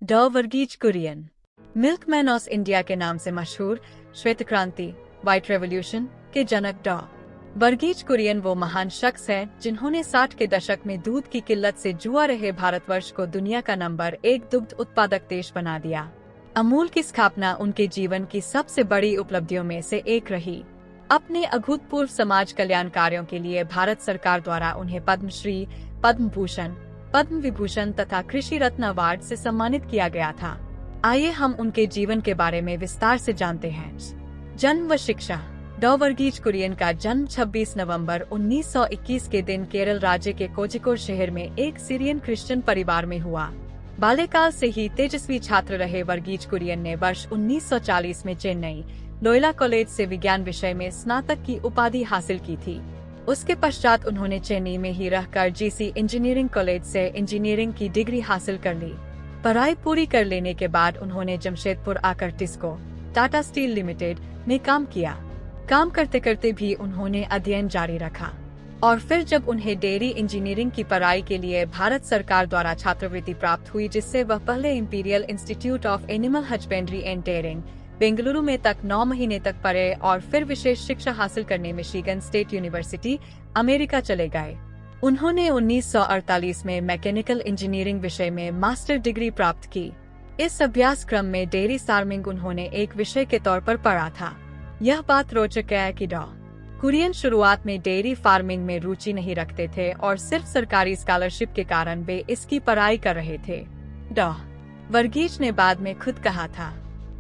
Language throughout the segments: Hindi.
ड Verghese Kurien, milkman of India के नाम से मशहूर श्वेत क्रांति व्हाइट रेवोल्यूशन के जनक ड वर्गीज कुरियन वो महान शख्स हैं जिन्होंने 60 के दशक में दूध की किल्लत से जुआ रहे भारतवर्ष को दुनिया का नंबर 1 दुग्ध उत्पादक देश बना दिया। अमूल की स्थापना उनके जीवन की सबसे बड़ी उपलब्धियों में से एक रही। अपने अभूतपूर्व समाज कल्याण कार्यों के लिए भारत सरकार द्वारा उन्हें पद्मश्री, पद्म भूषण, पद्म विभूषण तथा कृषि रत्न अवार्ड से सम्मानित किया गया था। आइए हम उनके जीवन के बारे में विस्तार से जानते हैं। जन्म व शिक्षा। ड वर्गीज कुरियन का जन्म 26 नवंबर 1921 के दिन केरल राज्य के कोझिकोड शहर में एक सीरियन क्रिश्चियन परिवार में हुआ। बाल्यकाल से ही तेजस्वी छात्र रहे वर्गीज कुरियन ने वर्ष 1940 में चेन्नई लोयोला कॉलेज से विज्ञान विषय में स्नातक की उपाधि हासिल की थी। उसके पश्चात उन्होंने चेन्नई में ही रहकर जीसी इंजीनियरिंग कॉलेज से इंजीनियरिंग की डिग्री हासिल कर ली। पढ़ाई पूरी कर लेने के बाद उन्होंने जमशेदपुर आकर टिस्को टाटा स्टील लिमिटेड में काम किया। काम करते करते भी उन्होंने अध्ययन जारी रखा और फिर जब उन्हें डेयरी इंजीनियरिंग की पढ़ाई के लिए भारत सरकार द्वारा छात्रवृत्ति प्राप्त हुई, जिससे वह पहले imperial institute of animal husbandry and dairying Bengaluru में तक 9 महीने तक पढ़े और फिर विशेष शिक्षा हासिल करने मिशिगन स्टेट यूनिवर्सिटी अमेरिका चले गए। उन्होंने 1948 में मैकेनिकल इंजीनियरिंग विषय में मास्टर डिग्री प्राप्त की। इस अभ्यास क्रम में डेयरी फार्मिंग उन्होंने एक विषय के तौर पर पढ़ा था। यह बात रोचक है कि ड कुरियन शुरुआत में डेयरी फार्मिंग में रुचि नहीं रखते थे और सिर्फ सरकारी स्कॉलरशिप के कारण वे इसकी पढ़ाई कर रहे थे। ड वर्गीज ने बाद में खुद कहा था,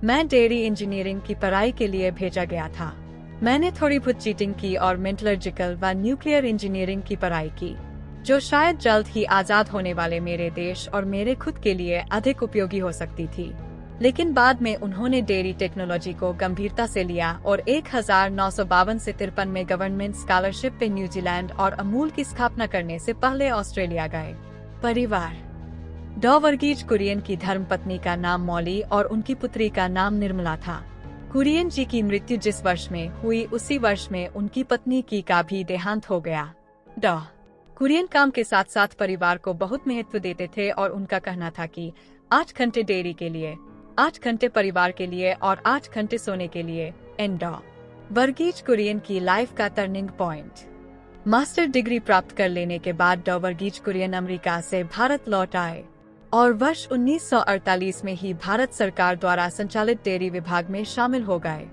मैं डेयरी इंजीनियरिंग की पढ़ाई के लिए भेजा गया था। मैंने थोड़ी बहुत चीटिंग की और मेटलर्जिकल व न्यूक्लियर इंजीनियरिंग की पढ़ाई की, जो शायद जल्द ही आजाद होने वाले मेरे देश और मेरे खुद के लिए अधिक उपयोगी हो सकती थी। लेकिन बाद में उन्होंने डेयरी टेक्नोलॉजी को गंभीरता से लिया और 1952 से 53 में गवर्नमेंट स्कॉलरशिप पे न्यूजीलैंड और अमूल की स्थापना करने से पहले ऑस्ट्रेलिया गए। परिवार। ड वर्गीज कुरियन की धर्मपत्नी का नाम मौली और उनकी पुत्री का नाम निर्मला था। कुरियन जी की मृत्यु जिस वर्ष में हुई उसी वर्ष में उनकी पत्नी की का भी देहांत हो गया। ड कुरियन काम के साथ साथ परिवार को बहुत महत्व देते थे और उनका कहना था कि 8 घंटे डेयरी के लिए, 8 घंटे परिवार के लिए और 8 घंटे सोने के लिए। एंड ड वर्गीज कुरियन की लाइफ का टर्निंग पॉइंट। मास्टर डिग्री प्राप्त कर लेने के बाद ड वर्गीज कुरियन अमेरिका से भारत लौट आए और वर्ष 1948 में ही भारत सरकार द्वारा संचालित डेयरी विभाग में शामिल हो गए।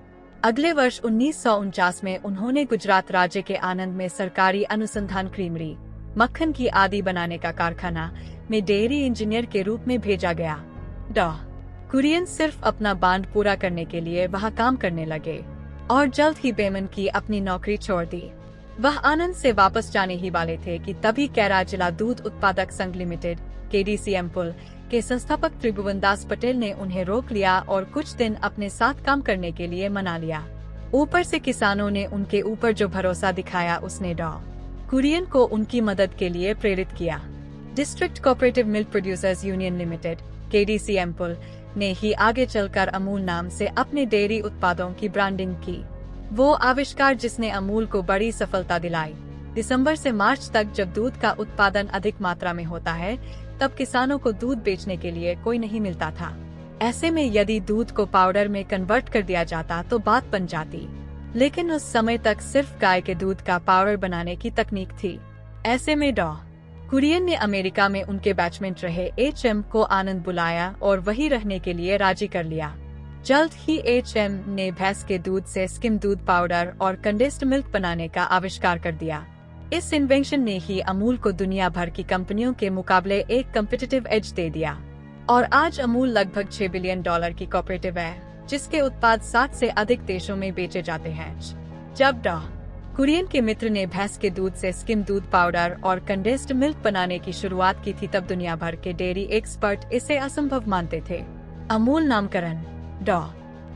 अगले वर्ष 1949 में उन्होंने गुजरात राज्य के आनंद में सरकारी अनुसंधान क्रीमरी, मक्खन की आदि बनाने का कारखाना में डेयरी इंजीनियर के रूप में भेजा गया। ड कुरियन सिर्फ अपना बांड पूरा करने के लिए वहाँ काम करने लगे और जल्द ही बेमन की अपनी नौकरी छोड़ दी। वह आनंद से वापस जाने ही वाले थे कि तभी कैरा जिला दूध उत्पादक संघ लिमिटेड KDCMPL के संस्थापक त्रिभुवन दास पटेल ने उन्हें रोक लिया और कुछ दिन अपने साथ काम करने के लिए मना लिया। ऊपर से किसानों ने उनके ऊपर जो भरोसा दिखाया उसने ड कुरियन को उनकी मदद के लिए प्रेरित किया। District cooperative milk producers union limited KDCMPL ने ही आगे चलकर अमूल नाम से अपने डेयरी उत्पादों की ब्रांडिंग की। वो आविष्कार जिसने अमूल को बड़ी सफलता दिलाई। दिसंबर से मार्च तक जब दूध का उत्पादन अधिक मात्रा में होता है तब किसानों को दूध बेचने के लिए कोई नहीं मिलता था। ऐसे में यदि दूध को पाउडर में कन्वर्ट कर दिया जाता तो बात बन जाती, लेकिन उस समय तक सिर्फ गाय के दूध का पाउडर बनाने की तकनीक थी। ऐसे में ड कुरियन ने अमेरिका में उनके बैचमेट रहे HM को आनंद बुलाया और वही रहने के लिए राजी कर लिया। जल्द ही HM ने भैंस के दूध से स्किम दूध पाउडर और कंडेंस्ड मिल्क बनाने का आविष्कार कर दिया। इस इन्वेंशन ने ही अमूल को दुनिया भर की कंपनियों के मुकाबले एक कम्पिटिटिव एज दे दिया और आज अमूल लगभग $6 बिलियन की कोऑपरेटिव है, जिसके उत्पाद 60 से अधिक देशों में बेचे जाते हैं। जब ड कुरियन के मित्र ने भैंस के दूध से स्किम दूध पाउडर और कंडेंस्ड मिल्क बनाने की शुरुआत की थी तब दुनिया भर के डेयरी एक्सपर्ट इसे असंभव मानते थे। अमूल नामकरण। ड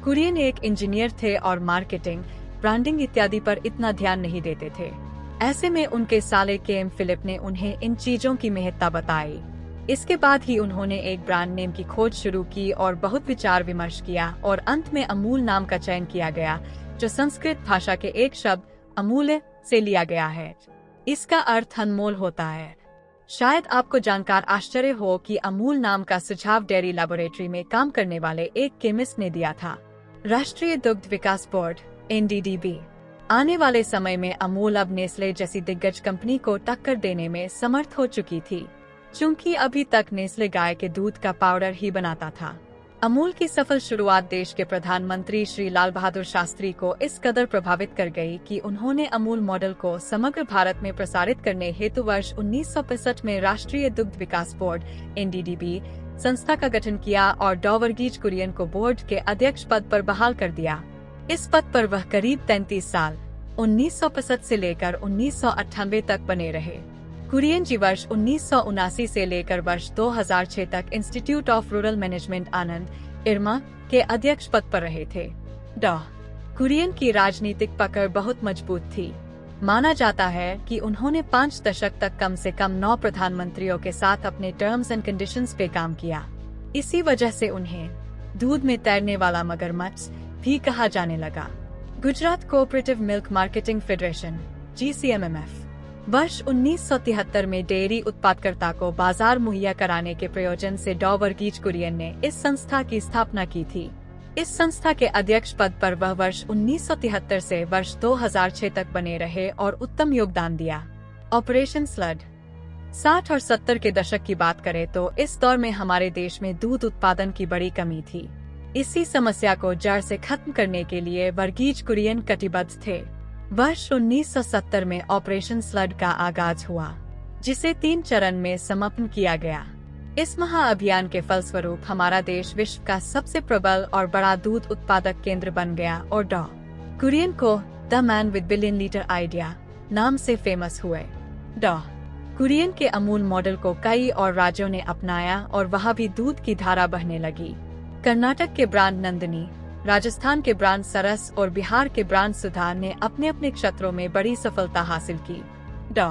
कुरियन एक इंजीनियर थे और मार्केटिंग, ब्रांडिंग इत्यादि पर इतना ध्यान नहीं देते थे। ऐसे में उनके साले KM फिलिप ने उन्हें इन चीजों की महत्ता बताई। इसके बाद ही उन्होंने एक ब्रांड नेम की खोज शुरू की और बहुत विचार विमर्श किया और अंत में अमूल नाम का चयन किया गया, जो संस्कृत भाषा के एक शब्द अमूल्य से लिया गया है। इसका अर्थ अनमोल होता है। शायद आपको जानकर आश्चर्य हो कि अमूल नाम का सुझाव डेयरी लैबोरेटरी में काम करने वाले एक केमिस्ट ने दिया था। राष्ट्रीय दुग्ध विकास बोर्ड (NDDB) आने वाले समय में अमूल अब नेस्ले जैसी दिग्गज कंपनी को टक्कर देने में समर्थ हो चुकी थी, चूंकि अभी तक नेस्ले गाय के दूध का पाउडर ही बनाता था। अमूल की सफल शुरुआत देश के प्रधानमंत्री श्री लाल बहादुर शास्त्री को इस कदर प्रभावित कर गई कि उन्होंने अमूल मॉडल को समग्र भारत में प्रसारित करने हेतु वर्ष 1965 में राष्ट्रीय दुग्ध विकास बोर्ड (NDDB) संस्था का गठन किया और डॉ वर्गीज कुरियन को बोर्ड के अध्यक्ष पद पर बहाल कर दिया। इस पद पर वह करीब 33 साल 1965 से लेकर 1998 तक बने रहे। कुरियन जी वर्ष 1979 से लेकर वर्ष 2006 तक institute of rural management Anand (IRMA) के अध्यक्ष पद पर रहे थे। डॉ कुरियन की राजनीतिक पकड़ बहुत मजबूत थी। माना जाता है कि उन्होंने 5 दशक तक कम से कम 9 प्रधानमंत्रियों के साथ अपने टर्म्स एंड कंडीशंस पे काम किया। इसी वजह से उन्हें दूध में तैरने वाला मगरमच्छ भी कहा जाने लगा। Gujarat cooperative milk marketing federation (GCMMF) वर्ष 1973 में डेयरी उत्पादकर्ता को बाजार मुहैया कराने के प्रयोजन से डॉ वर्गीज कुरियन ने इस संस्था की स्थापना की थी। इस संस्था के अध्यक्ष पद पर वह वर्ष 1973 से वर्ष 2006 तक बने रहे और उत्तम योगदान दिया। ऑपरेशन स्लड 60 और 70 के दशक की बात करें तो इस दौर में हमारे देश में दूध उत्पादन की बड़ी कमी थी। इसी समस्या को जड़ से खत्म करने के लिए वर्गीज कुरियन कटिबद्ध थे। वर्ष 1970 में ऑपरेशन स्लड का आगाज हुआ, जिसे 3 चरण में समापन किया गया। इस महाअभियान के फलस्वरूप हमारा देश विश्व का सबसे प्रबल और बड़ा दूध उत्पादक केंद्र बन गया और डॉ कुरियन को the man with billion litre idea नाम से फेमस हुए। डॉ कुरियन के अमूल मॉडल को कई और राज्यों ने अपनाया और वहाँ भी दूध की धारा बहने लगी। कर्नाटक के ब्रांड नंदिनी, राजस्थान के ब्रांड सरस और बिहार के ब्रांड सुधा ने अपने अपने क्षेत्रों में बड़ी सफलता हासिल की। डॉ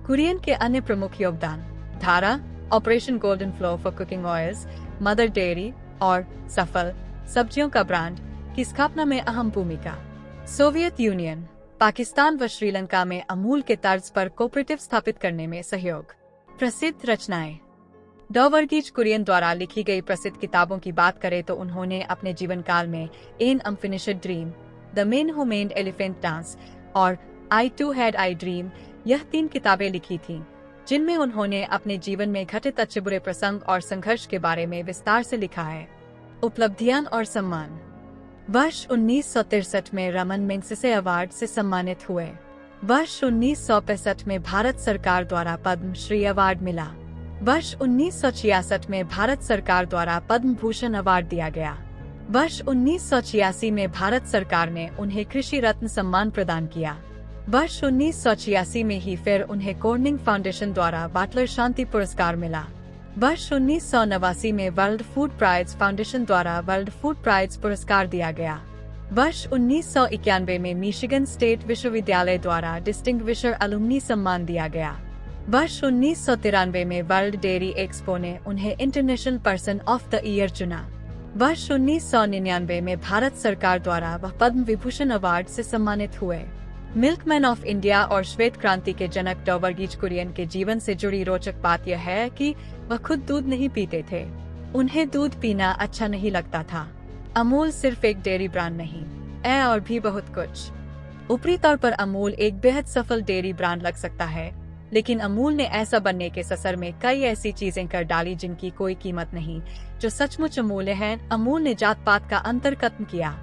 कुरियन के अन्य प्रमुख योगदान धारा, operation golden flow for cooking oils, mother dairy और सफल सब्जियों का ब्रांड की स्थापना में अहम भूमिका। सोवियत यूनियन, पाकिस्तान व श्रीलंका में अमूल के तर्ज पर कोऑपरेटिव स्थापित करने में सहयोग। प्रसिद्ध रचनाएं। डॉ वर्गीज कुरियन द्वारा लिखी गई प्रसिद्ध किताबों की बात करें तो उन्होंने अपने जीवन काल में an unfinished dream, the man who made elephant dance और आई टू हैड आई ड्रीम यह 3 किताबें लिखी थीं, जिनमें उन्होंने अपने जीवन में घटित अच्छे बुरे प्रसंग और संघर्ष के बारे में विस्तार से लिखा है। उपलब्धियां और सम्मान। वर्ष 1963 में रमन मैग्सेसे अवार्ड से सम्मानित हुए। वर्ष 1965 में भारत सरकार द्वारा पद्म श्री अवार्ड मिला। वर्ष 1966 में भारत सरकार द्वारा पद्म भूषण अवार्ड दिया गया। वर्ष 1986 में भारत सरकार ने उन्हें कृषि रत्न सम्मान प्रदान किया। वर्ष 1986 में ही फिर उन्हें कॉर्निंग फाउंडेशन द्वारा बाटलर शांति पुरस्कार मिला। वर्ष 1989 में वर्ल्ड फूड प्राइज फाउंडेशन द्वारा वर्ल्ड फूड प्राइज पुरस्कार दिया गया। वर्ष 1991 में मिशिगन स्टेट विश्वविद्यालय द्वारा डिस्टिंग्विशर अलुमनी सम्मान दिया गया। वर्ष 1993 में वर्ल्ड डेयरी एक्सपो ने उन्हें international person of the year चुना। वर्ष 1999 में भारत सरकार द्वारा वह पद्म विभूषण अवार्ड से सम्मानित हुए। मिल्कमैन ऑफ इंडिया और श्वेत क्रांति के जनक डॉ वर्गीज कुरियन के जीवन से जुड़ी रोचक बात यह है कि वह खुद दूध नहीं पीते थे। उन्हें दूध पीना अच्छा नहीं लगता था। अमूल सिर्फ एक डेयरी ब्रांड नहीं, और भी बहुत कुछ। ऊपरी तौर पर अमूल एक बेहद सफल डेयरी ब्रांड लग सकता है, लेकिन अमूल ने ऐसा बनने के ससर में कई ऐसी चीजें कर डाली जिनकी कोई कीमत नहीं, जो सचमुच अमूल्य हैं। अमूल ने जात पात का अंतर खत्म किया।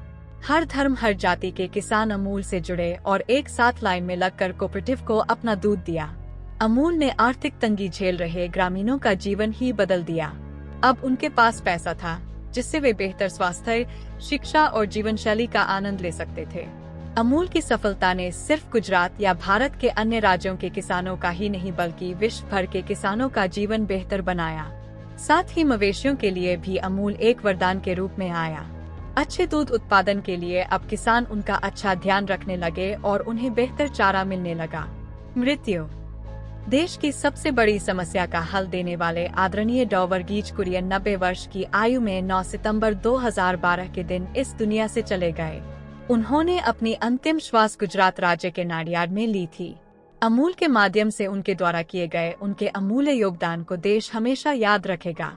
हर धर्म हर जाति के किसान अमूल से जुड़े और एक साथ लाइन में लगकर कोऑपरेटिव को अपना दूध दिया। अमूल ने आर्थिक तंगी झेल रहे ग्रामीणों का जीवन ही बदल दिया। अब उनके पास पैसा था जिससे वे बेहतर स्वास्थ्य, शिक्षा और जीवन शैली का आनंद ले सकते थे। अमूल की सफलता ने सिर्फ गुजरात या भारत के अन्य राज्यों के किसानों का ही नहीं बल्कि विश्व भर के किसानों का जीवन बेहतर बनाया। साथ ही मवेशियों के लिए भी अमूल एक वरदान के रूप में आया। अच्छे दूध उत्पादन के लिए अब किसान उनका अच्छा ध्यान रखने लगे और उन्हें बेहतर चारा मिलने लगा। मृत्यु। देश की सबसे बड़ी समस्या का हल देने वाले आदरणीय डॉ वर्गीज कुरियन 90 वर्ष की आयु में 9 सितंबर 2012 के दिन इस दुनिया से चले गए। उन्होंने अपनी अंतिम श्वास गुजरात राज्य के नाडियाड में ली थी। अमूल के माध्यम से उनके द्वारा किए गए उनके अमूल्य योगदान को देश हमेशा याद रखेगा।